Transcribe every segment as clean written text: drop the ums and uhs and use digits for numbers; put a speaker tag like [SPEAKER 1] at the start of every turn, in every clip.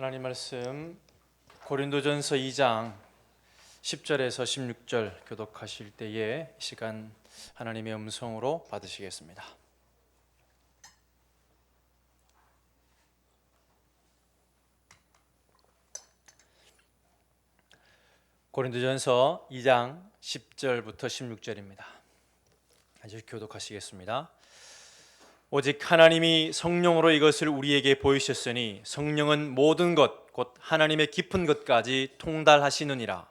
[SPEAKER 1] 하나님 말씀 고린도전서 2장 10절에서 16절 교독하실 때에 이 시간 하나님의 음성으로 받으시겠습니다. 고린도전서 2장 10절부터 16절입니다. 아주 교독하시겠습니다. 오직 하나님이 성령으로 이것을 우리에게 보이셨으니 성령은 모든 것 곧 하나님의 깊은 것까지 통달하시느니라.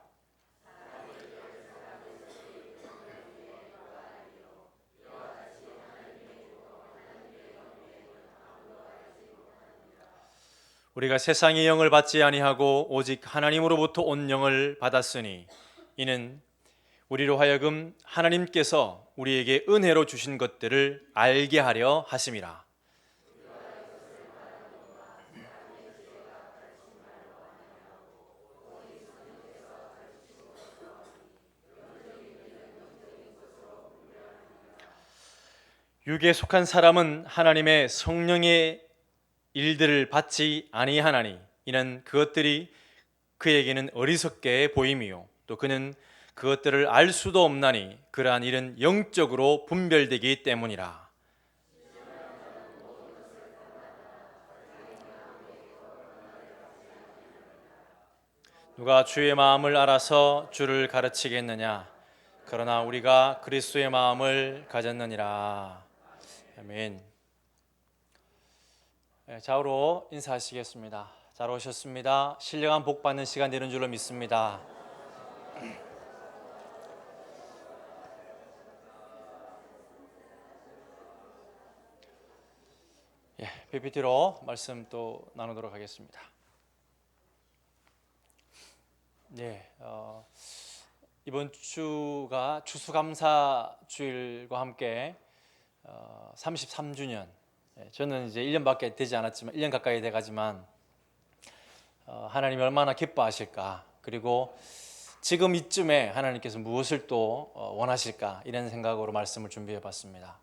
[SPEAKER 1] 우리가 세상의 영을 받지 아니하고 오직 하나님으로부터 온 영을 받았으니 이는 우리로 하여금 하나님께서 우리에게 은혜로 주신 것들을 알게 하려 하심이라. 육에 속한 사람은 하나님의 성령의 일들을 받지 아니하나니 이는 그것들이 그에게는 어리석게 보임이요 또 그는 그것들을 알 수도 없나니 그러한 일은 영적으로 분별되기 때문이라. 누가 주의 마음을 알아서 주를 가르치겠느냐? 그러나 우리가 그리스도의 마음을 가졌느니라. 아멘. 좌우로 인사하시겠습니다. 잘 오셨습니다. 신령한 복 받는 시간 되는 줄로 믿습니다. PPT로 말씀 또 나누도록 하겠습니다. 이번 주가 추수감사 주일과 함께 33주년. 저는 이제 1년밖에 되지 않았지만 1년 가까이 돼가지만 하나님이 얼마나 기뻐하실까, 그리고 지금 이쯤에 하나님께서 무엇을 또 원하실까, 이런 생각으로 말씀을 준비해 봤습니다.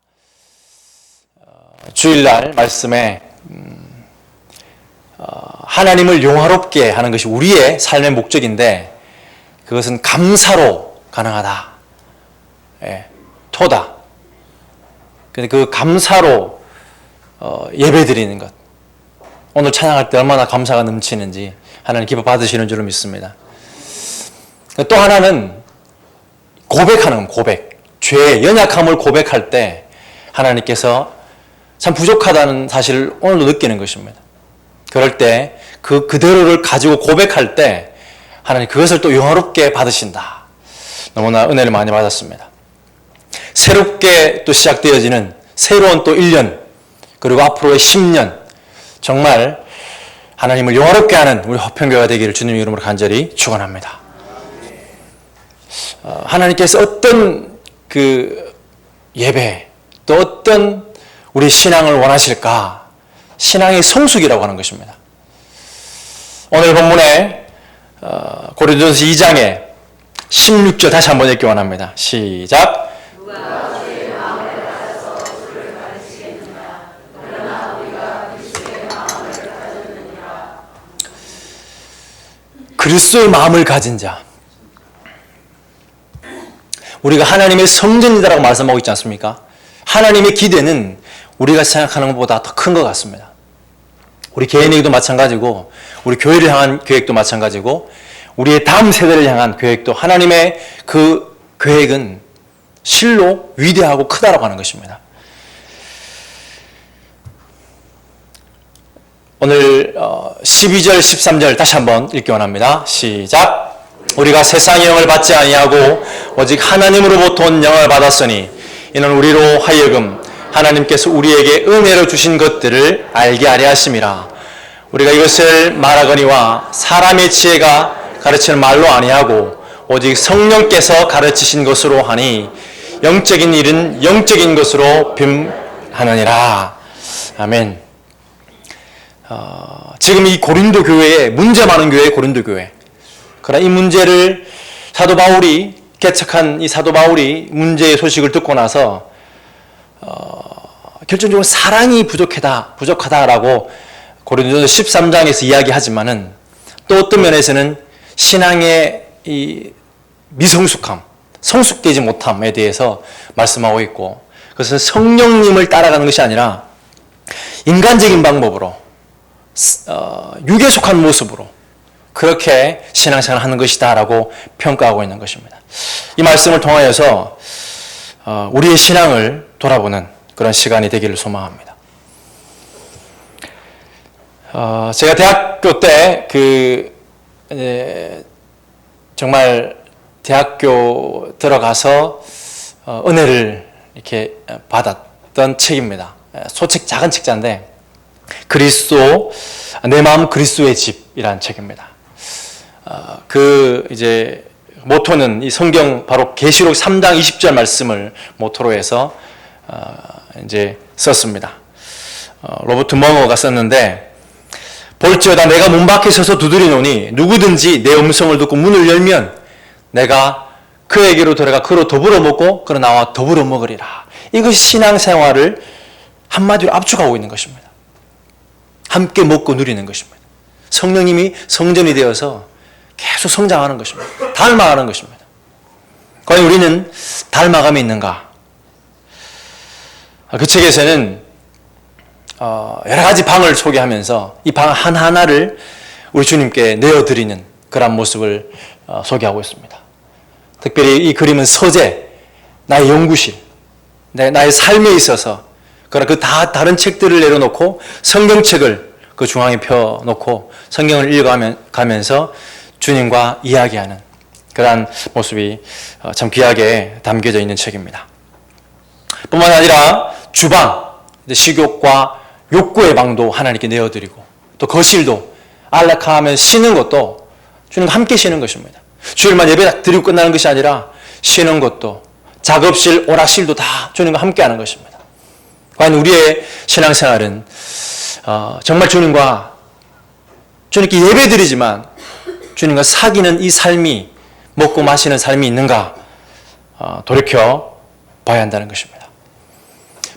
[SPEAKER 1] 주일날 말씀에 하나님을 용화롭게 하는 것이 우리의 삶의 목적인데 그것은 감사로 가능하다. 토다. 근데 그 감사로 예배드리는 것, 오늘 찬양할 때 얼마나 감사가 넘치는지 하나님 기뻐 받으시는 줄로 믿습니다. 또 하나는 고백하는 고백, 죄의 연약함을 고백할 때 하나님께서 참 부족하다는 사실을 오늘도 느끼는 것입니다. 그럴 때 그대로를 가지고 고백할 때 하나님 그것을 또 영화롭게 받으신다. 너무나 은혜를 많이 받았습니다. 새롭게 또 시작되어지는 새로운 또 1년, 그리고 앞으로의 10년, 정말 하나님을 영화롭게 하는 우리 화평교회가 되기를 주님의 이름으로 간절히 축원합니다. 하나님께서 어떤 그 예배, 또 어떤 우리 신앙을 원하실까? 신앙의 성숙이라고 하는 것입니다. 오늘 본문에 고린도전서 2장에 16절 다시 한번 읽기 원합니다. 시작. 누가 주의 마음을 가져서 주를 가르치겠느냐? 그러나 우리가 그리스도의 마음을 가졌느니라. 그리스도의 마음을 가진 자, 우리가 하나님의 성전이다라고 말씀하고 있지 않습니까? 하나님의 기대는 우리가 생각하는 것보다 더 큰 것 같습니다. 우리 개인에게도 마찬가지고 우리 교회를 향한 계획도 마찬가지고 우리의 다음 세대를 향한 계획도 하나님의 그 계획은 실로 위대하고 크다라고 하는 것입니다. 오늘 12절 13절 다시 한번 읽기 원합니다. 시작. 우리가 세상의 영을 받지 아니하고 오직 하나님으로부터 온 영을 받았으니 이는 우리로 하여금 하나님께서 우리에게 은혜로 주신 것들을 알게 하려 하심이라. 우리가 이것을 말하거니와 사람의 지혜가 가르치는 말로 아니하고 오직 성령께서 가르치신 것으로 하니 영적인 일은 영적인 것으로 빔하느니라. 아멘. 지금 이 고린도 교회에 문제 많은 교회, 고린도 교회. 그러나 이 문제를 사도 바울이 개척한 이 사도 바울이 문제의 소식을 듣고 나서 결정적으로 사랑이 부족하다라고 고린도전서 13장에서 이야기하지만은 또 어떤 면에서는 신앙의 이 미성숙함, 성숙되지 못함에 대해서 말씀하고 있고, 그것은 성령님을 따라가는 것이 아니라 인간적인 방법으로 육에 속한 모습으로 그렇게 신앙생활을 하는 것이다 라고 평가하고 있는 것입니다. 이 말씀을 통하여서 우리의 신앙을 돌아보는 그런 시간이 되기를 소망합니다. 제가 대학교 때 정말 대학교 들어가서 은혜를 이렇게 받았던 책입니다. 소책 작은 책자인데 그리스도 내 마음 그리스도의 집이라는 책입니다. 이제 모토는 이 성경 바로 계시록 3장 20절 말씀을 모토로 해서 이제 썼습니다. 로버트 멍어가 썼는데, 볼지어다 내가 문 밖에 서서 두드리노니 누구든지 내 음성을 듣고 문을 열면 내가 그에게로 들어가 그로 더불어 먹고 그로 나와 더불어 먹으리라. 이것이 신앙생활을 한마디로 압축하고 있는 것입니다. 함께 먹고 누리는 것입니다. 성령님이 성전이 되어서 계속 성장하는 것입니다. 닮아가는 것입니다. 과연 우리는 닮아감이 있는가? 그 책에서는 여러 가지 방을 소개하면서 이 방 하나하나를 우리 주님께 내어드리는 그런 모습을 소개하고 있습니다. 특별히 이 그림은 서재, 나의 연구실, 나의 삶에 있어서 그 다른 책들을 내려놓고 성경책을 그 중앙에 펴놓고 성경을 읽어가면서 주님과 이야기하는 그러한 모습이 참 귀하게 담겨져 있는 책입니다. 뿐만 아니라 주방, 식욕과 욕구의 방도 하나님께 내어드리고, 또 거실도 안락하면 쉬는 것도 주님과 함께 쉬는 것입니다. 주일만 예배 드리고 끝나는 것이 아니라 쉬는 것도, 작업실, 오락실도 다 주님과 함께 하는 것입니다. 과연 우리의 신앙생활은 정말 주님께 예배 드리지만 주님과 사귀는 이 삶이, 먹고 마시는 삶이 있는가 돌이켜 봐야 한다는 것입니다.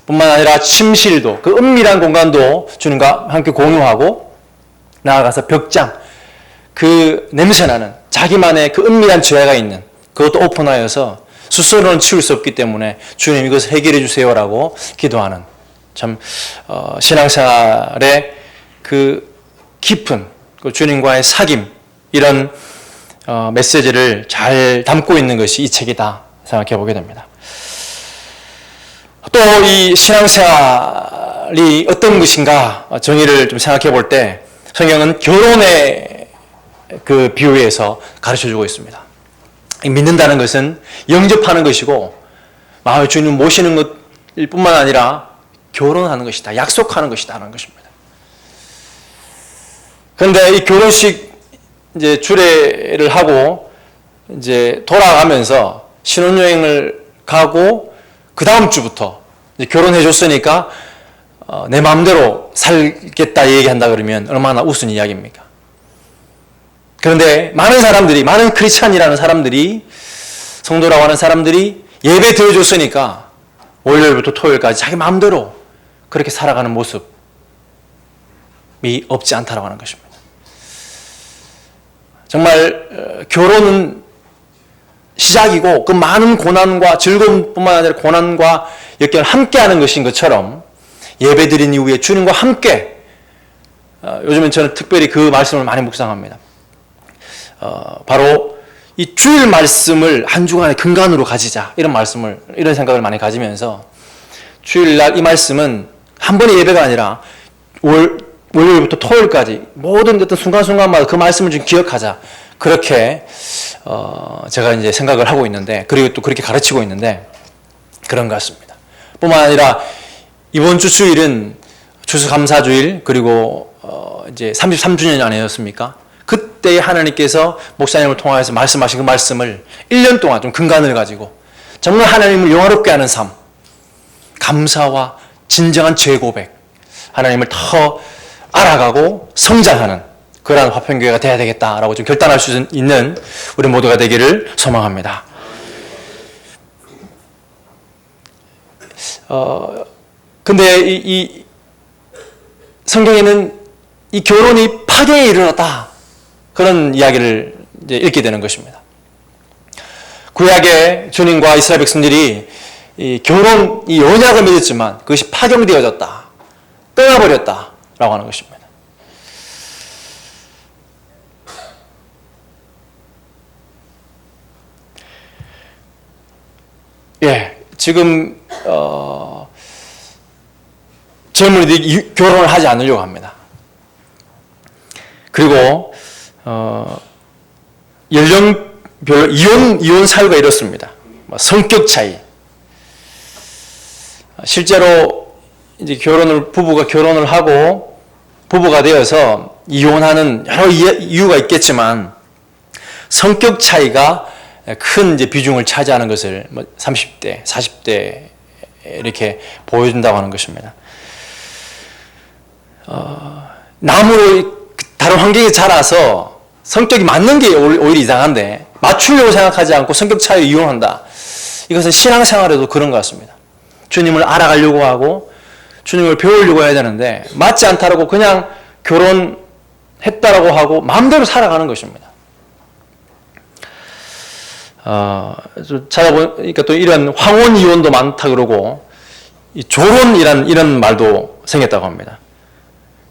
[SPEAKER 1] 뿐만 아니라 침실도, 그 은밀한 공간도 주님과 함께 공유하고, 나아가서 벽장, 그 냄새나는 자기만의 그 은밀한 죄가 있는 그것도 오픈하여서 스스로는 치울 수 없기 때문에 주님 이것을 해결해 주세요라고 기도하는, 참 신앙생활의 그 깊은 그 주님과의 사귐, 이런 메시지를 잘 담고 있는 것이 이 책이다 생각해 보게 됩니다. 또 이 신앙생활이 어떤 것인가 정의를 좀 생각해 볼 때 성경은 결혼의 그 비유에서 가르쳐 주고 있습니다. 믿는다는 것은 영접하는 것이고 마음의 주님 모시는 것일 뿐만 아니라 결혼하는 것이다, 약속하는 것이다 하는 것입니다. 그런데 이 결혼식 이제 주례를 하고 이제 돌아가면서 신혼여행을 가고 그 다음 주부터 이제 결혼해 줬으니까 내 마음대로 살겠다 얘기한다 그러면 얼마나 우스운 이야기입니까? 그런데 많은 크리스찬이라는 사람들이, 성도라고 하는 사람들이 예배 드려줬으니까 월요일부터 토요일까지 자기 마음대로 그렇게 살아가는 모습이 없지 않다라고 하는 것입니다. 정말 결혼은 시작이고 그 많은 고난과 즐거움뿐만 아니라 고난과 역경을 함께하는 것인 것처럼 예배드린 이후에 주님과 함께, 요즘엔 저는 특별히 그 말씀을 많이 묵상합니다. 바로 이 주일 말씀을 한 주간의 근간으로 가지자, 이런 생각을 많이 가지면서 주일날 이 말씀은 한 번의 예배가 아니라 월요일부터 토요일까지 모든 어떤 순간순간마다 그 말씀을 좀 기억하자, 그렇게 제가 이제 생각을 하고 있는데, 그리고 또 그렇게 가르치고 있는데 그런 것 같습니다. 뿐만 아니라 이번 주 주일은 추수감사주일, 그리고 이제 33주년이 아니었습니까? 그때 하나님께서 목사님을 통하여서 말씀하신 그 말씀을 1년 동안 좀 근간을 가지고 정말 하나님을 영화롭게 하는 삶, 감사와 진정한 죄 고백, 하나님을 더 알아가고 성장하는 그러한 화평교회가 되어야 되겠다라고 좀 결단할 수 있는 우리 모두가 되기를 소망합니다. 근데 이 성경에는 이 결혼이 파괴에 이르렀다. 그런 이야기를 이제 읽게 되는 것입니다. 구약의 주님과 이스라엘 백성들이 이 결혼, 이 언약을 맺었지만 그것이 파경되어졌다. 떠나버렸다. 라고 하는 것입니다. 예, 지금 젊은이들이 결혼을 하지 않으려고 합니다. 그리고 연령별로 이혼 사유가 이렇습니다. 성격 차이. 실제로 이제 부부가 결혼을 하고 부부가 되어서 이혼하는 여러 이유가 있겠지만 성격 차이가 큰 이제 비중을 차지하는 것을 30대, 40대 이렇게 보여준다고 하는 것입니다. 나무로 다른 환경에 자라서 성격이 맞는 게 오히려 이상한데 맞추려고 생각하지 않고 성격 차이로 이혼한다. 이것은 신앙생활에도 그런 것 같습니다. 주님을 알아가려고 하고 주님을 배우려고 해야 되는데 맞지 않다라고 그냥 결혼했다라고 하고 마음대로 살아가는 것입니다. 찾아보니까 또 이런 황혼 이혼도 많다 그러고 이런 말도 생겼다고 합니다.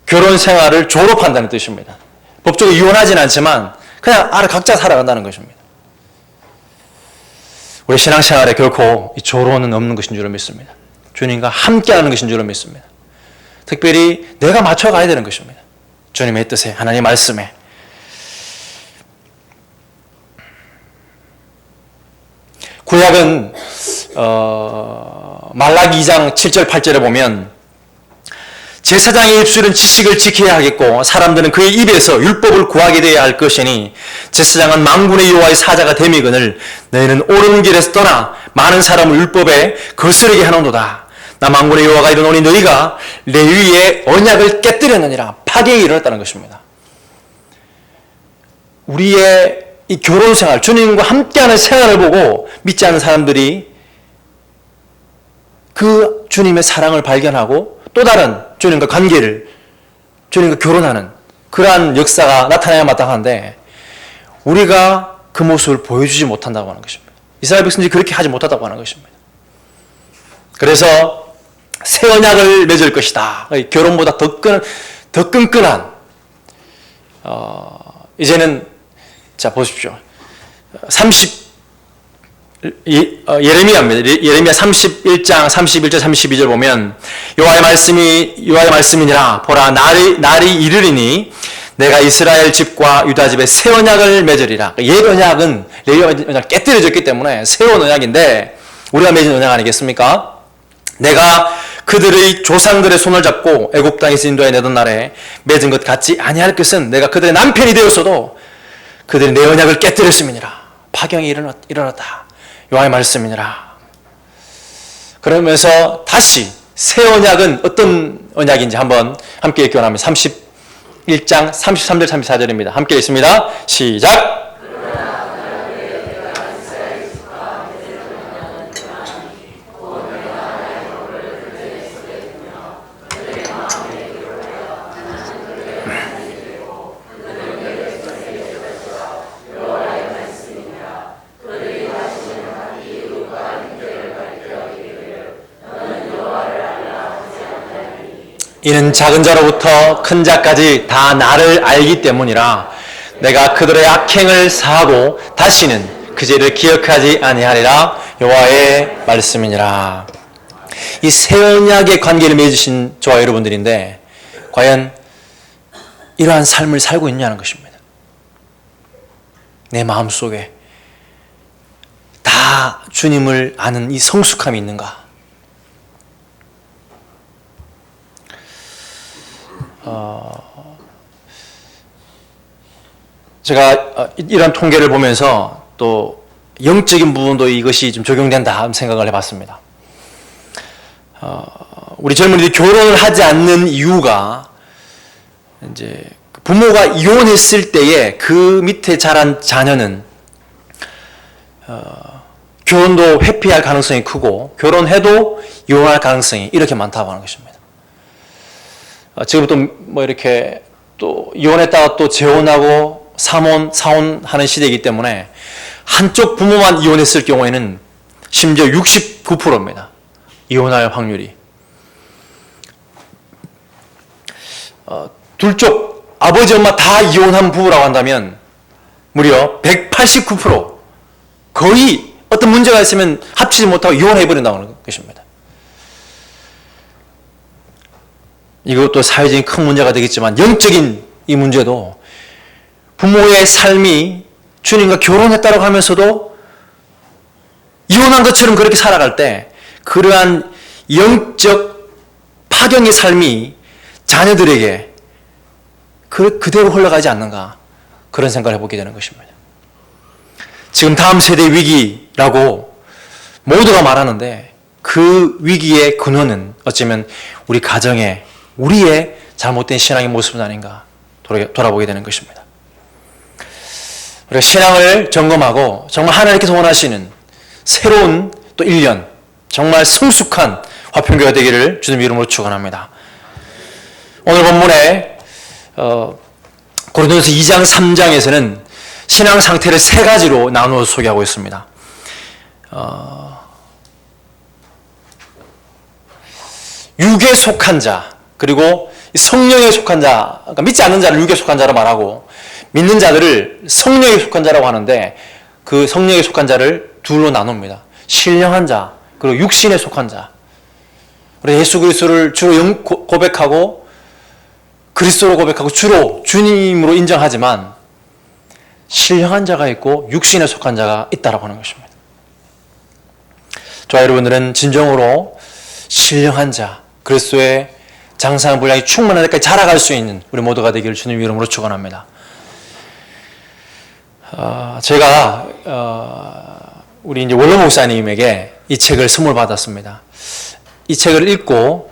[SPEAKER 1] 결혼 생활을 졸업한다는 뜻입니다. 법적으로 이혼하지는 않지만 그냥 각자 살아간다는 것입니다. 우리 신앙생활에 결코 이 조론은 없는 것인 줄 믿습니다. 주님과 함께하는 것인 줄 믿습니다. 특별히 내가 맞춰가야 되는 것입니다. 주님의 뜻에, 하나님의 말씀에. 구약은 말라기 2장 7절 8절에 보면 제사장의 입술은 지식을 지켜야 하겠고 사람들은 그의 입에서 율법을 구하게 되어야 할 것이니 제사장은 만군의 여호와의 사자가 됨이거늘 너희는 옳은 길에서 떠나 많은 사람을 율법에 거스르게 하는도다. 나 만군의 여호와가 이르노니 너희가 레위의 언약을 깨뜨렸느니라. 파괴에 이르렀다는 것입니다. 우리의 이 결혼 생활, 주님과 함께하는 생활을 보고 믿지 않는 사람들이 그 주님의 사랑을 발견하고 또 다른 주님과 관계를, 주님과 결혼하는 그러한 역사가 나타나야 마땅한데 우리가 그 모습을 보여주지 못한다고 하는 것입니다. 이스라엘 백성들이 그렇게 하지 못하다고 하는 것입니다. 그래서 새 언약을 맺을 것이다. 결혼보다 더 끈끈한 이제는 자 보십시오. 예레미야입니다. 예레미야 31장 31절 32절 보면 여호와의 말씀이니라 보라 날이 이르리니 내가 이스라엘 집과 유다 집에 새 언약을 맺으리라. 옛 언약은 레위 언약 깨뜨려졌기 때문에 새로운 언약인데 우리가 맺은 언약 아니겠습니까? 내가 그들의 조상들의 손을 잡고 애굽 땅에서 인도해 내던 날에 맺은 것 같지 아니할 것은 내가 그들의 남편이 되었어도 그들이 내 언약을 깨뜨렸음이니라. 파경이 일어났다. 여호와의 말씀이니라. 그러면서 다시 새 언약은 어떤 언약인지 한번 함께 읽기원합니다. 31장 33절 34절입니다. 함께 읽습니다. 시작. 이는 작은 자로부터 큰 자까지 다 나를 알기 때문이라. 내가 그들의 악행을 사하고 다시는 그 죄를 기억하지 아니하리라. 여호와의 말씀이니라. 이 새 언약의 관계를 맺으신 저와 여러분들인데 과연 이러한 삶을 살고 있냐는 것입니다. 내 마음속에 다 주님을 아는 이 성숙함이 있는가? 제가 이런 통계를 보면서 또 영적인 부분도 이것이 좀 적용된다 하는 생각을 해봤습니다. 우리 젊은이들이 결혼을 하지 않는 이유가 이제 부모가 이혼했을 때에 그 밑에 자란 자녀는 결혼도 회피할 가능성이 크고 결혼해도 이혼할 가능성이 이렇게 많다고 하는 것입니다. 지금부터 뭐 이렇게 또 이혼했다가 또 재혼하고 사혼하는 시대이기 때문에 한쪽 부모만 이혼했을 경우에는 심지어 69%입니다. 이혼할 확률이. 둘 쪽 아버지 엄마 다 이혼한 부부라고 한다면 무려 189%, 거의 어떤 문제가 있으면 합치지 못하고 이혼해버린다는 것입니다. 이것도 사회적인 큰 문제가 되겠지만 영적인 이 문제도 부모의 삶이 주님과 결혼했다고 하면서도 이혼한 것처럼 그렇게 살아갈 때 그러한 영적 파경의 삶이 자녀들에게 그대로 흘러가지 않는가, 그런 생각을 해보게 되는 것입니다. 지금 다음 세대 위기라고 모두가 말하는데 그 위기의 근원은 어쩌면 우리 가정에 우리의 잘못된 신앙의 모습은 아닌가 돌아보게 되는 것입니다. 우리가 신앙을 점검하고 정말 하나님께서 원하시는 새로운 또 1년, 정말 성숙한 화평교회가 되기를 주님 이름으로 축원합니다. 오늘 본문에 고린도전서 2장 3장에서는 신앙 상태를 세 가지로 나누어 소개하고 있습니다. 육에 속한 자, 그리고 성령에 속한 자, 그러니까 믿지 않는 자를 육에 속한 자로 말하고 믿는 자들을 성령에 속한 자라고 하는데 그 성령에 속한 자를 둘로 나눕니다. 신령한 자, 그리고 육신에 속한 자. 우리 예수 그리스도를 주로 고백하고 그리스도로 고백하고 주로 주님으로 인정하지만 신령한 자가 있고 육신에 속한 자가 있다라고 하는 것입니다. 저와 여러분들은 진정으로 신령한 자, 그리스도의 장사한 분량이 충만한 데까지 자라갈 수 있는 우리 모두가 되기를 주님 이름으로 축원합니다. 제가 우리 이제 원로 목사님에게 이 책을 선물 받았습니다. 이 책을 읽고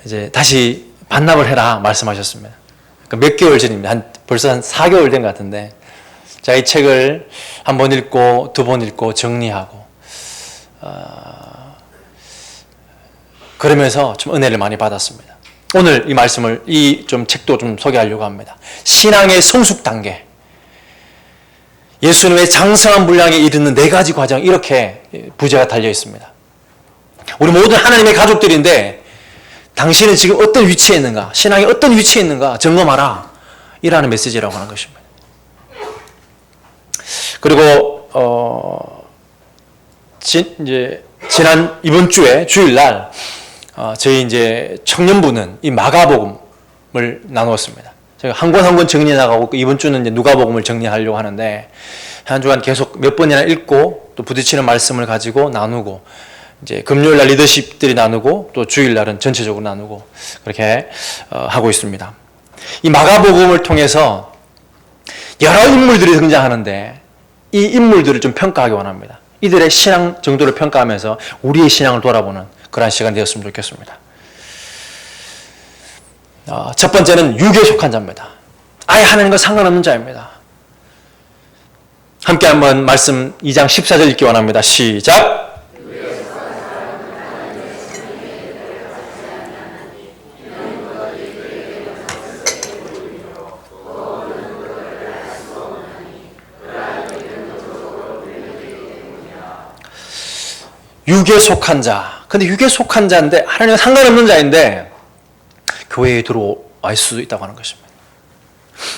[SPEAKER 1] 이제 다시 반납을 해라 말씀하셨습니다. 그러니까 몇 개월 전입니다. 벌써 한 4개월 된 것 같은데 제가 이 책을 한 번 읽고 두 번 읽고 정리하고 그러면서 좀 은혜를 많이 받았습니다. 오늘 이 말씀을 이 좀 책도 좀 소개하려고 합니다. 신앙의 성숙 단계. 예수님의 장성한 분량에 이르는 4가지 과정, 이렇게 부제가 달려 있습니다. 우리 모든 하나님의 가족들인데 당신은 지금 어떤 위치에 있는가, 신앙이 어떤 위치에 있는가 점검하라, 이라는 메시지라고 하는 것입니다. 그리고 이번 주에 주일날 저희 이제 청년부는 이 마가복음을 나누었습니다. 제가 한 권 한 권 정리해 나가고 이번 주는 이제 누가복음을 정리하려고 하는데 한 주간 계속 몇 번이나 읽고 또 부딪히는 말씀을 가지고 나누고 이제 금요일날 리더십들이 나누고 또 주일날은 전체적으로 나누고 그렇게 하고 있습니다. 이 마가복음을 통해서 여러 인물들이 등장하는데 이 인물들을 좀 평가하기 원합니다. 이들의 신앙 정도를 평가하면서 우리의 신앙을 돌아보는 그러한 시간 되었으면 좋겠습니다. 첫 번째는 육에 속한 자입니다. 아예 하나님과 상관없는 자입니다. 함께 한번 말씀 2장 14절 읽기 원합니다. 시작! 육에 속한 자. 근데 육에 속한 자인데 하나님과 상관없는 자인데 교회에 들어와 있을 수도 있다고 하는 것입니다.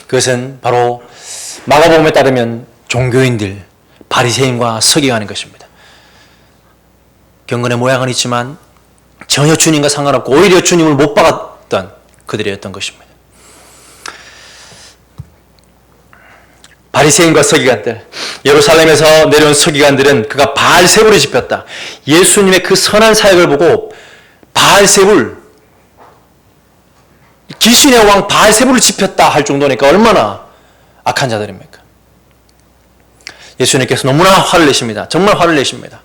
[SPEAKER 1] 그것은 바로 마가복음에 따르면 종교인들, 바리새인과 서기관인 것입니다. 경건의 모양은 있지만 전혀 주님과 상관없고 오히려 주님을 못 받았던 그들이었던 것입니다. 바리새인과 서기관들, 예루살렘에서 내려온 서기관들은 그가 바알세불을 지폈다. 예수님의 그 선한 사역을 보고 바알세불, 귀신의 왕 바알세불을 지폈다 할 정도니까 얼마나 악한 자들입니까? 예수님께서 너무나 화를 내십니다. 정말 화를 내십니다.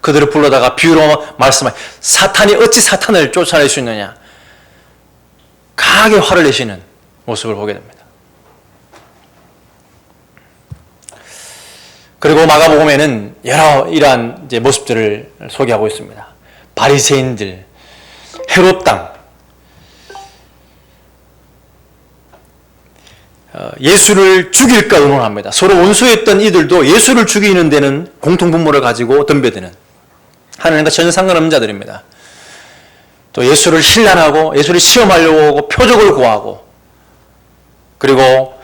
[SPEAKER 1] 그들을 불러다가 비유로 말씀하시고 사탄이 어찌 사탄을 쫓아낼 수 있느냐, 강하게 화를 내시는 모습을 보게 됩니다. 그리고 마가복음에는 여러 이러한 이제 모습들을 소개하고 있습니다. 바리새인들, 헤롯 땅, 예수를 죽일까 의논합니다. 서로 원수였던 이들도 예수를 죽이는 데는 공통분모를 가지고 덤벼드는 하나님과 전혀 상관없는 자들입니다. 또 예수를 힐난하고 예수를 시험하려고 하고 표적을 구하고, 그리고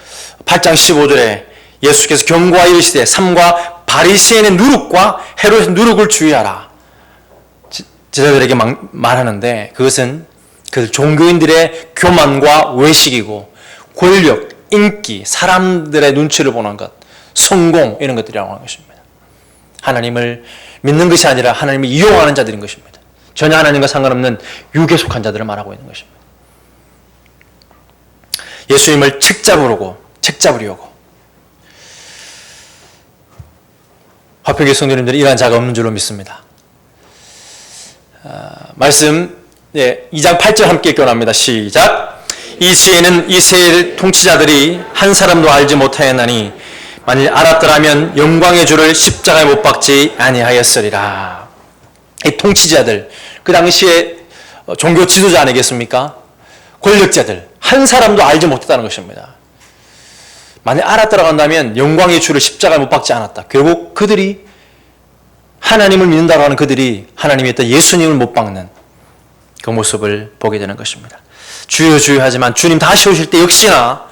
[SPEAKER 1] 8장 15절에 예수께서 경고하여 이르시되 삼가 바리새인의 누룩과 헤롯의 누룩을 주의하라 제자들에게 말하는데, 그것은 그 종교인들의 교만과 외식이고 권력, 인기, 사람들의 눈치를 보는 것, 성공, 이런 것들이라고 하는 것입니다. 하나님을 믿는 것이 아니라 하나님을 이용하는 자들인 것입니다. 전혀 하나님과 상관없는 육에 속한 자들을 말하고 있는 것입니다. 예수님을 책잡으려고 화평교회 성도님들이 이러한 자가 없는 줄로 믿습니다. 말씀 2장 8절 함께 읽어납니다. 시작. 이 시에는 이스라엘 통치자들이 한 사람도 알지 못하였나니 만일 알았더라면 영광의 주를 십자가에 못 박지 아니하였으리라. 이 통치자들, 그 당시에 종교 지도자 아니겠습니까? 권력자들, 한 사람도 알지 못했다는 것입니다. 만약 알았더라고 한다면 영광의 주를 십자가에 못 박지 않았다. 결국 그들이 하나님을 믿는다고 하는 그들이 하나님이 했던 예수님을 못 박는 그 모습을 보게 되는 것입니다. 주여 주여 하지만 주님 다시 오실 때 역시나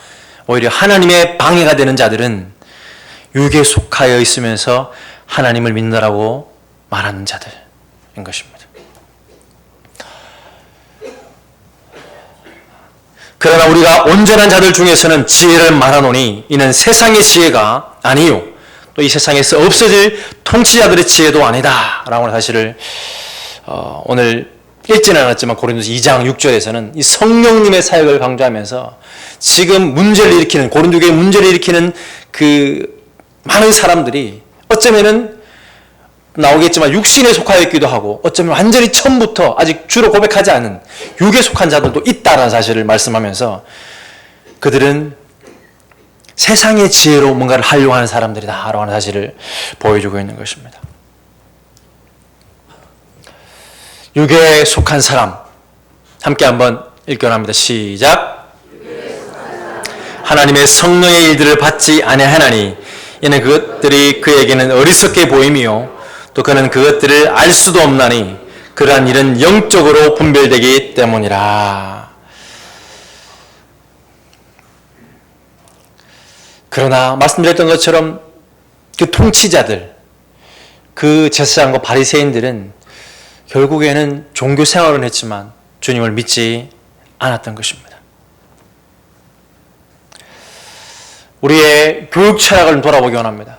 [SPEAKER 1] 오히려 하나님의 방해가 되는 자들은 육에 속하여 있으면서 하나님을 믿는다라고 말하는 자들인 것입니다. 그러나 우리가 온전한 자들 중에서는 지혜를 말하노니 이는 세상의 지혜가 아니요 또 이 세상에서 없어질 통치자들의 지혜도 아니다 라고 하는 사실을 오늘 읽지는 않았지만 고린도서 2장 6절에서는 이 성령님의 사역을 강조하면서 지금 문제를 일으키는, 고린도교의 문제를 일으키는 그 많은 사람들이 어쩌면은 나오겠지만 육신에 속하여 있기도 하고 어쩌면 완전히 처음부터 아직 주로 고백하지 않은 육에 속한 자들도 있다라는 사실을 말씀하면서 그들은 세상의 지혜로 뭔가를 하려고 하는 사람들이다라고 하는 사실을 보여주고 있는 것입니다. 육에 속한 사람 함께 한번 읽겨납니다. 시작. 하나님의 성령의 일들을 받지 아니하나니 이는 그것들이 그에게는 어리석게 보임이요 또 그는 그것들을 알 수도 없나니 그러한 일은 영적으로 분별되기 때문이라. 그러나 말씀드렸던 것처럼 그 통치자들, 그 제사장과 바리새인들은 결국에는 종교 생활은 했지만 주님을 믿지 않았던 것입니다. 우리의 교육 철학을 돌아보기 원합니다.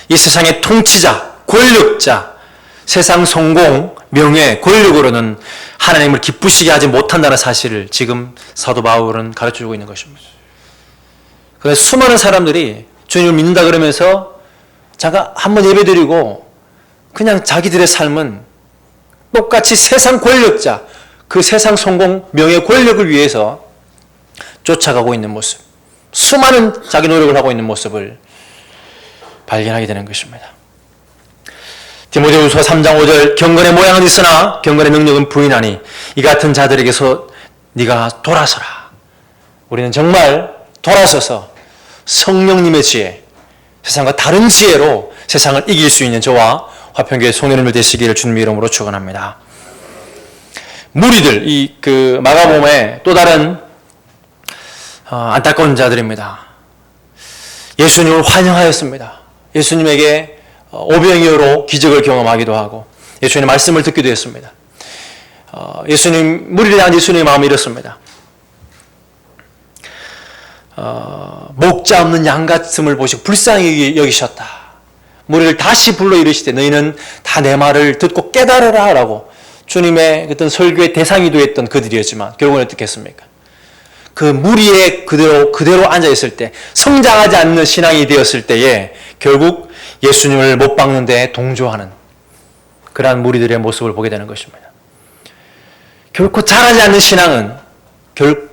[SPEAKER 1] 이 세상의 통치자, 권력자, 세상 성공, 명예, 권력으로는 하나님을 기쁘시게 하지 못한다는 사실을 지금 사도 바울은 가르쳐주고 있는 것입니다. 그래서 수많은 사람들이 주님을 믿는다 그러면서 잠깐 한번 예배드리고 그냥 자기들의 삶은 똑같이 세상 권력자, 그 세상 성공, 명예, 권력을 위해서 쫓아가고 있는 모습, 수많은 자기 노력을 하고 있는 모습을 발견하게 되는 것입니다. 디모데후서 3장 5절 경건의 모양은 있으나 경건의 능력은 부인하니 이 같은 자들에게서 네가 돌아서라. 우리는 정말 돌아서서 성령님의 지혜, 세상과 다른 지혜로 세상을 이길 수 있는 저와 화평교회 성도님들 되시기를 주님의 이름으로 축원합니다. 무리들, 그 마가복음의 또 다른 안타까운 자들입니다. 예수님을 환영하였습니다. 예수님에게 오병이어로 기적을 경험하기도 하고 예수님의 말씀을 듣기도 했습니다. 무리를 향한 예수님의 마음이 이렇습니다. 목자 없는 양 같음을 보시고 불쌍히 여기셨다. 무리를 다시 불러 이르시되 너희는 다 내 말을 듣고 깨달으라 라고 주님의 어떤 설교의 대상이 되었던 그들이었지만 결국은 어떻게 했습니까? 그 무리에 그대로 앉아있을 때 성장하지 않는 신앙이 되었을 때에 결국 예수님을 못 박는 데 동조하는 그러한 무리들의 모습을 보게 되는 것입니다. 결코 자라지 않는 신앙은 그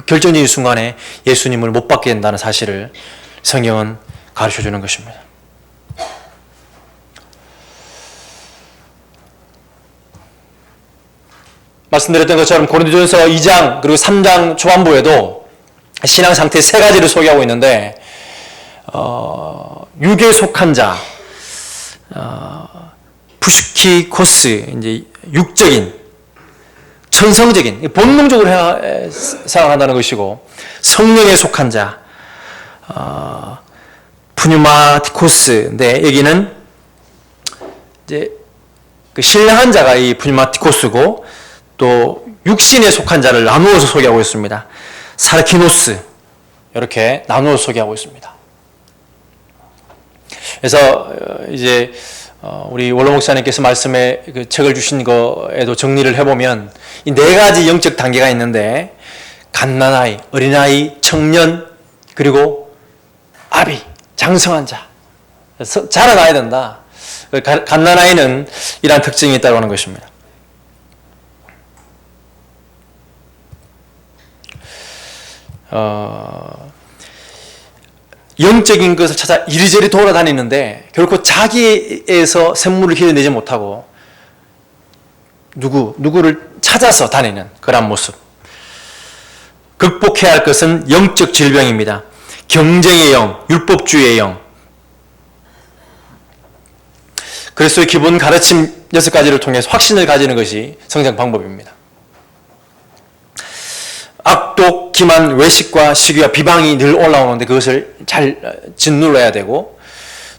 [SPEAKER 1] 결정적인 순간에 예수님을 못 받게 된다는 사실을 성경은 가르쳐주는 것입니다. 말씀드렸던 것처럼 고린도전서 2장 그리고 3장 초반부에도 신앙 상태 세 가지를 소개하고 있는데, 육에 속한 자, 푸시키코스, 이제 육적인, 천성적인, 본능적으로 생각한다는 것이고, 성령에 속한 자, 푸뉴마티코스인데, 여기는 이제 그 신령한 자가 이 푸뉴마티코스고, 또 육신에 속한 자를 나누어서 소개하고 있습니다. 사르키노스, 이렇게 나누어서 소개하고 있습니다. 그래서 이제 우리 원로 목사님께서 말씀에 그 책을 주신 거에도 정리를 해보면 이 네 가지 영적 단계가 있는데, 갓난아이, 어린아이, 청년, 그리고 아비, 장성한 자. 자라나야 된다. 갓난아이는 이러한 특징이 있다고 하는 것입니다. 영적인 것을 찾아 이리저리 돌아다니는데 결코 자기에서 샘물을 길어내지 못하고 누구를 찾아서 다니는 그런 모습. 극복해야 할 것은 영적 질병입니다. 경쟁의 영, 율법주의의 영. 그리스도의 기본 가르침 6가지를 통해서 확신을 가지는 것이 성장 방법입니다. 악독, 기만, 외식과 시기와 비방이 늘 올라오는데 그것을 잘 짓눌러야 되고,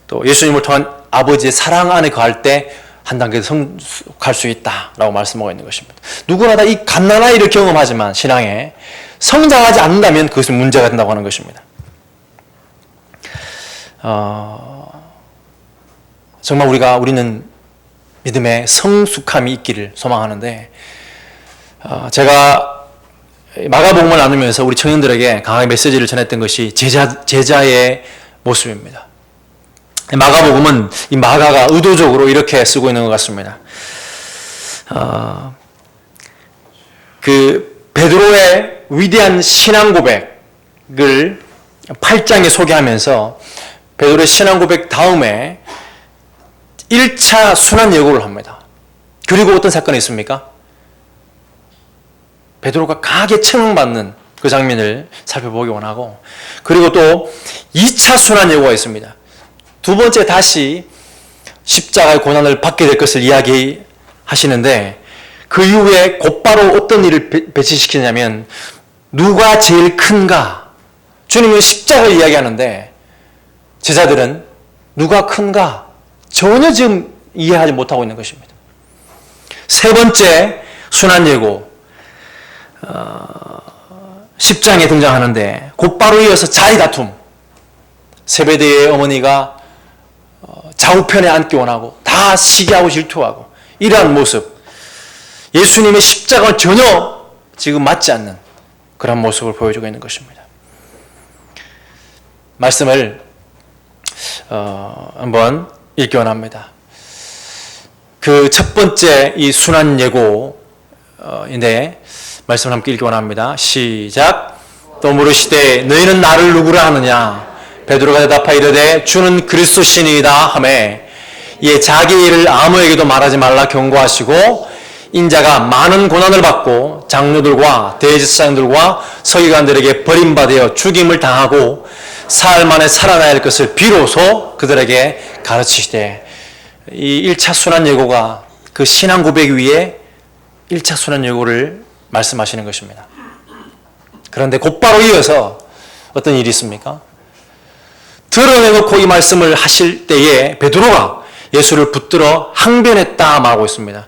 [SPEAKER 1] 또 예수님을 통한 아버지의 사랑 안에 거할 때 한 단계 성숙할 수 있다라고 말씀하고 있는 것입니다. 누구나 다 이 갓난아이를 경험하지만 신앙에 성장하지 않는다면 그것은 문제가 된다고 하는 것입니다. 정말 우리는 믿음에 성숙함이 있기를 소망하는데, 제가 마가복음을 나누면서 우리 청년들에게 강하게 메시지를 전했던 것이 제자의 모습입니다. 마가복음은 이 마가가 의도적으로 이렇게 쓰고 있는 것 같습니다. 그 베드로의 위대한 신앙 고백을 8장에 소개하면서 베드로의 신앙 고백 다음에 1차 순환 예고를 합니다. 그리고 어떤 사건이 있습니까? 베드로가 강하게 책망받는 그 장면을 살펴보기 원하고, 그리고 또 2차 순환 예고가 있습니다. 두 번째 다시 십자가의 고난을 받게 될 것을 이야기하시는데, 그 이후에 곧바로 어떤 일을 배치시키냐면 누가 제일 큰가? 주님은 십자가를 이야기하는데 제자들은 누가 큰가? 전혀 지금 이해하지 못하고 있는 것입니다. 세 번째 순환 예고 10장에 등장하는데 곧바로 이어서 자리 다툼. 세베대의 어머니가 좌우편에 앉기 원하고 다 시기하고 질투하고 이러한 모습. 예수님의 십자가와 전혀 지금 맞지 않는 그런 모습을 보여주고 있는 것입니다. 말씀을 한번 읽기 원합니다. 그 첫 번째 이 순환 예고인데 말씀을 함께 읽기 원합니다. 시작. 또 물으시되 너희는 나를 누구라 하느냐? 베드로가 대답하여 이르되 주는 그리스도시니이다 하매, 이에 자기 일을 아무에게도 말하지 말라 경고하시고, 인자가 많은 고난을 받고 장로들과 대제사장들과 서기관들에게 버림받아 죽임을 당하고 사흘 만에 살아나야 할 것을 비로소 그들에게 가르치시되. 이 1차 순환 예고가 그 신앙 고백 위에 1차 순환 예고를 말씀하시는 것입니다. 그런데 곧바로 이어서 어떤 일이 있습니까? 드러내놓고 이 말씀을 하실 때에 베드로가 예수를 붙들어 항변했다 말하고 있습니다.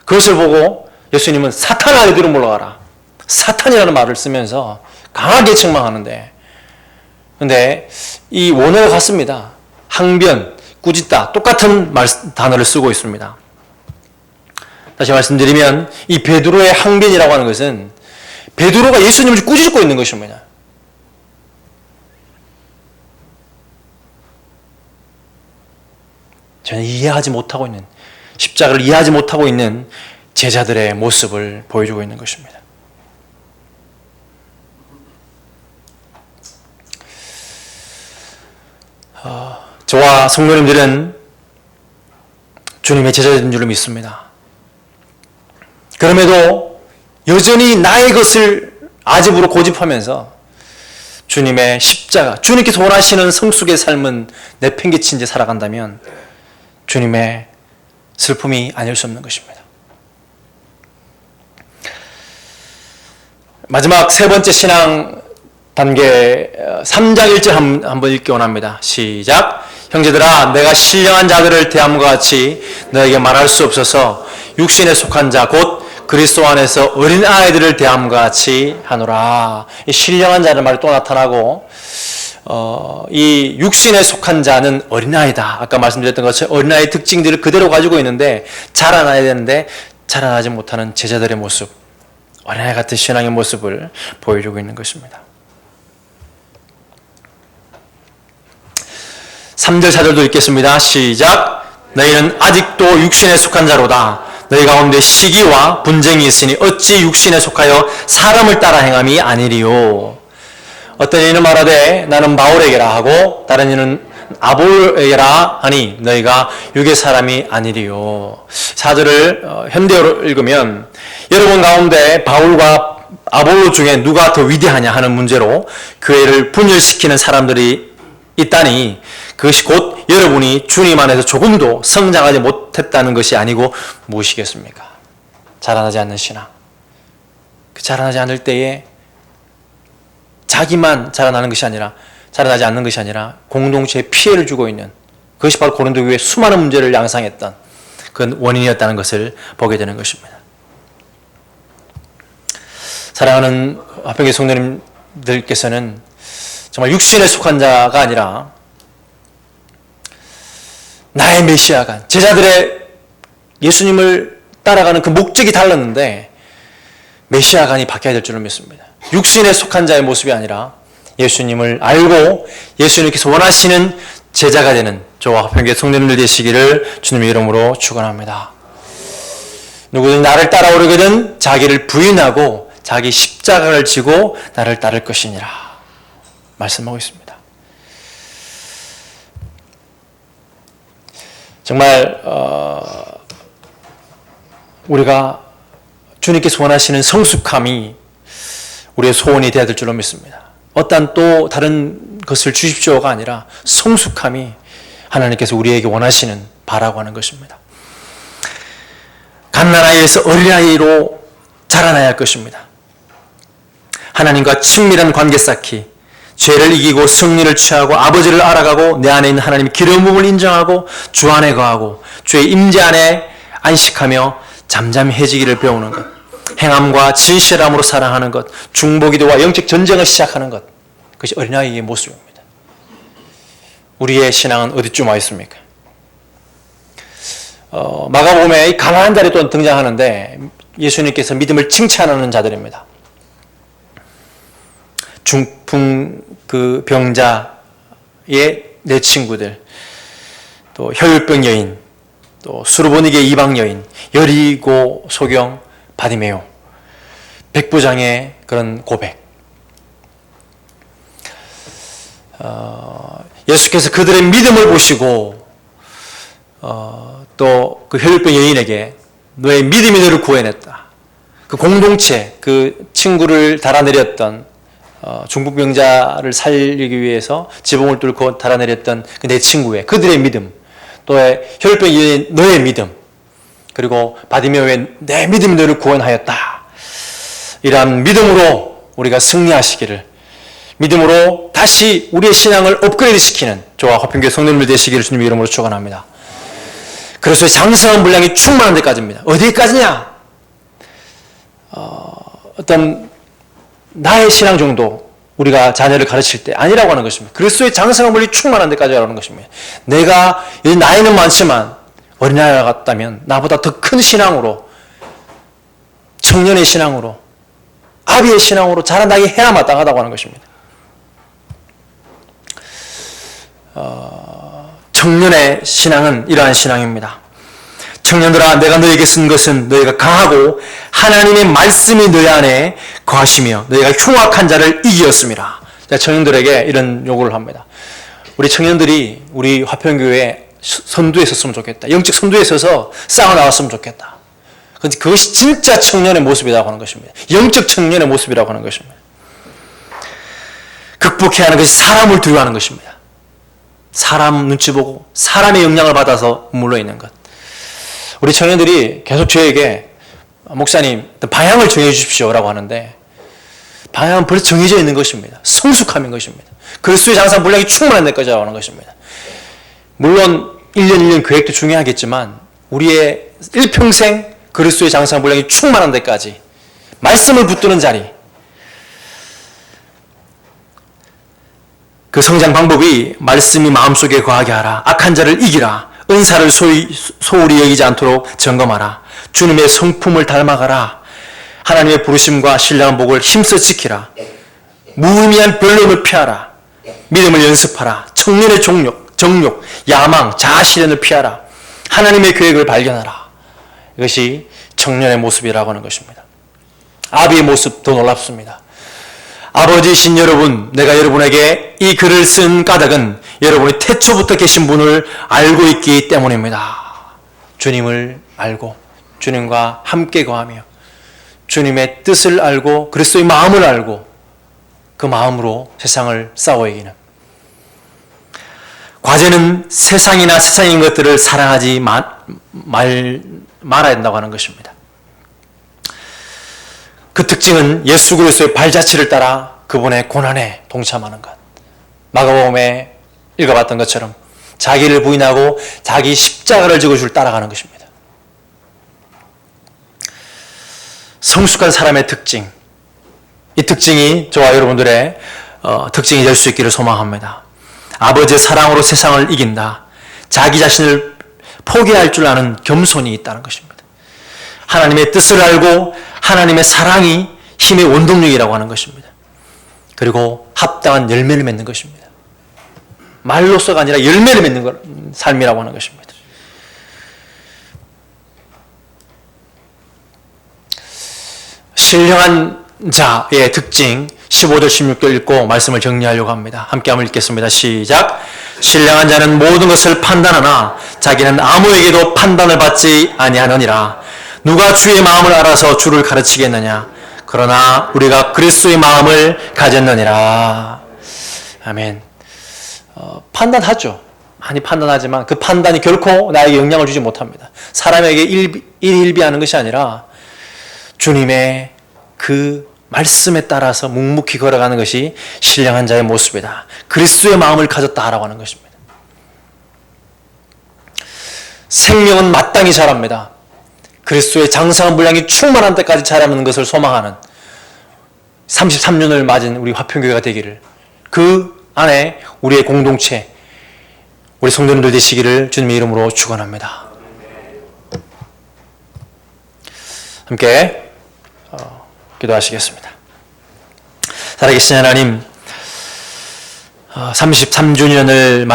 [SPEAKER 1] 그것을 보고 예수님은 사탄아 이리로 물러가라, 사탄이라는 말을 쓰면서 강하게 책망하는데, 근데 이 원어가 같습니다. 항변, 꾸짖다, 똑같은 단어를 쓰고 있습니다. 다시 말씀드리면 이 베드로의 항변이라고 하는 것은 베드로가 예수님을 꾸짖고 있는 것입니다. 저는 이해하지 못하고 있는, 십자가를 이해하지 못하고 있는 제자들의 모습을 보여주고 있는 것입니다. 저와 성도님들은 주님의 제자인 줄 믿습니다. 그럼에도 여전히 나의 것을 아집으로 고집하면서 주님의 십자가, 주님께서 원하시는 성숙의 삶은 내팽개친 채 살아간다면 주님의 슬픔이 아닐 수 없는 것입니다. 마지막 세 번째 신앙 단계 3장 1절 한번 읽기 원합니다. 시작. 형제들아, 내가 신령한 자들을 대함과 같이 너에게 말할 수 없어서 육신에 속한 자 곧 그리스도 안에서 어린 아이들을 대함과 같이 하노라. 이 신령한 자는 말이 또 나타나고 이 육신에 속한 자는 어린아이다. 아까 말씀드렸던 것처럼 어린아이의 특징들을 그대로 가지고 있는데 자라나야 되는데 자라나지 못하는 제자들의 모습, 어린아이 같은 신앙의 모습을 보여주고 있는 것입니다. 3절 4절도 읽겠습니다. 시작. 너희는 아직도 육신에 속한 자로다. 너희 가운데 시기와 분쟁이 있으니 어찌 육신에 속하여 사람을 따라 행함이 아니리요. 어떤 이는 말하되 나는 바울에게라 하고 다른 이는 아볼에게라 하니 너희가 육의 사람이 아니리요. 4절을 현대어로 읽으면 여러분 가운데 바울과 아볼로 중에 누가 더 위대하냐 하는 문제로 교회를 분열시키는 사람들이 있다니 그것이 곧 여러분이 주님 안에서 조금도 성장하지 못했다는 것이 아니고 무엇이겠습니까? 자라나지 않는 신앙. 그 자라나지 않을 때에 자기만 자라나는 것이 아니라 자라나지 않는 것이 아니라 공동체에 피해를 주고 있는 그것이 바로 고린도 교회의 수많은 문제를 양상했던 그런 원인이었다는 것을 보게 되는 것입니다. 사랑하는 화평교회 성도님들께서는 정말 육신에 속한 자가 아니라 나의 메시아가 제자들의 예수님을 따라가는 그 목적이 달랐는데 메시아간이 바뀌어야 될 줄을 믿습니다. 육신에 속한 자의 모습이 아니라 예수님을 알고 예수님께서 원하시는 제자가 되는 저와 화평교회 성도님들 되시기를 주님의 이름으로 축원합니다. 누구든 나를 따라오려거든 자기를 부인하고 자기 십자가를 지고 나를 따를 것이니라 말씀하고 있습니다. 정말 우리가 주님께서 원하시는 성숙함이 우리의 소원이 되어야 될 줄로 믿습니다. 어떤 또 다른 것을 주십시오가 아니라 성숙함이 하나님께서 우리에게 원하시는 바라고 하는 것입니다. 갓난아이에서 어린아이로 자라나야 할 것입니다. 하나님과 친밀한 관계 쌓기, 죄를 이기고 승리를 취하고 아버지를 알아가고 내 안에 있는 하나님의 기름 부음을 인정하고 주 안에 거하고 주의 임재 안에 안식하며 잠잠해지기를 배우는 것, 행함과 진실함으로 사랑하는 것, 중보기도와 영적 전쟁을 시작하는 것, 그것이 어린아이의 모습입니다. 우리의 신앙은 어디쯤 와 있습니까? 마가복음에 가난한 자리 또 등장하는데 예수님께서 믿음을 칭찬하는 자들입니다. 중풍 그 병자의 네 친구들, 또 혈병 여인, 또 수르보니게 이방 여인, 여리고 소경 바디메오, 백부장의 그런 고백. 예수께서 그들의 믿음을 보시고 또 그 혈병 여인에게 너의 믿음이 너를 구해냈다. 그 공동체, 그 친구를 달아내렸던 중풍병자를 살리기 위해서 지붕을 뚫고 달아내렸던 그 내 친구의 그들의 믿음, 또 혈병 여인 너의 믿음, 그리고 바디메오의 내 믿음이 너를 구원하였다. 이러한 믿음으로 우리가 승리하시기를, 믿음으로 다시 우리의 신앙을 업그레이드 시키는 저와 화평교회 성도님들 되시기를 주님의 이름으로 축원합니다. 그래서 장성한 분량이 충만한 데까지입니다. 어디까지냐? 어떤 나의 신앙 정도 우리가 자녀를 가르칠 때 아니라고 하는 것입니다. 그리스도의 장성한 분량이 충만한 데까지라는 것입니다. 내가 나이는 많지만 어린아이와 같다면 나보다 더 큰 신앙으로, 청년의 신앙으로, 아비의 신앙으로 자라나게 해야 마땅하다고 하는 것입니다. 청년의 신앙은 이러한 신앙입니다. 청년들아, 내가 너에게 쓴 것은 너희가 강하고 하나님의 말씀이 너희 안에 거하시며 너희가 흉악한 자를 이기었습니다. 청년들에게 이런 요구를 합니다. 우리 청년들이 우리 화평교회에 선두에 섰으면 좋겠다. 영적 선두에 서서 싸워 나왔으면 좋겠다. 그것이 진짜 청년의 모습이라고 하는 것입니다. 영적 청년의 모습이라고 하는 것입니다. 극복해야 하는 것이 사람을 두려워하는 것입니다. 사람 눈치 보고 사람의 영향을 받아서 물러있는 것. 우리 청년들이 계속 저에게 목사님 방향을 정해 주십시오라고 하는데 방향은 벌써 정해져 있는 것입니다. 성숙함인 것입니다. 그리스도의 장사 물량이 충만한 데까지 나오는 것입니다. 물론 1년 1년 계획도 중요하겠지만 우리의 일평생 그리스도의 장사 물량이 충만한 데까지 말씀을 붙드는 자리, 그 성장 방법이 말씀이 마음속에 거하게 하라. 악한 자를 이기라. 은사를 소홀히 여기지 않도록 점검하라. 주님의 성품을 닮아가라. 하나님의 부르심과 신령한 복을 힘써 지키라. 무의미한 변론을 피하라. 믿음을 연습하라. 청년의 정욕, 야망, 자아실현을 피하라. 하나님의 계획을 발견하라. 이것이 청년의 모습이라고 하는 것입니다. 아비의 모습 더 놀랍습니다. 아버지이신 여러분, 내가 여러분에게 이 글을 쓴 까닭은 여러분이 태초부터 계신 분을 알고 있기 때문입니다. 주님을 알고 주님과 함께 거하며 주님의 뜻을 알고 그리스도의 마음을 알고 그 마음으로 세상을 싸워 이기는, 과제는 세상이나 세상인 것들을 사랑하지 말아야 된다고 하는 것입니다. 그 특징은 예수 그리스도의 발자취를 따라 그분의 고난에 동참하는 것. 마가복음에 읽어봤던 것처럼 자기를 부인하고 자기 십자가를 지고 주를 따라가는 것입니다. 성숙한 사람의 특징, 이 특징이 저와 여러분들의 특징이 될 수 있기를 소망합니다. 아버지의 사랑으로 세상을 이긴다. 자기 자신을 포기할 줄 아는 겸손이 있다는 것입니다. 하나님의 뜻을 알고 하나님의 사랑이 힘의 원동력이라고 하는 것입니다. 그리고 합당한 열매를 맺는 것입니다. 말로서가 아니라 열매를 맺는 삶이라고 하는 것입니다. 신령한 자의 특징 15절 16절 읽고 말씀을 정리하려고 합니다. 함께 한번 읽겠습니다. 시작. 신령한 자는 모든 것을 판단하나 자기는 아무에게도 판단을 받지 아니하느니라. 누가 주의 마음을 알아서 주를 가르치겠느냐. 그러나 우리가 그리스도의 마음을 가졌느니라. 아멘. 판단하죠. 많이 판단하지만 그 판단이 결코 나에게 영향을 주지 못합니다. 사람에게 일희일비하는 것이 아니라 주님의 그 말씀에 따라서 묵묵히 걸어가는 것이 신령한 자의 모습이다. 그리스도의 마음을 가졌다라고 하는 것입니다. 생명은 마땅히 자랍니다. 그리스도의 장성한 분량이 충만한 때까지 자라는 것을 소망하는 33년을 맞은 우리 화평교회가 되기를, 그 안에 우리의 공동체, 우리 성도님들 되시기를 주님의 이름으로 축원합니다. 함께 기도하시겠습니다. 살아계신 하나님, 33주년을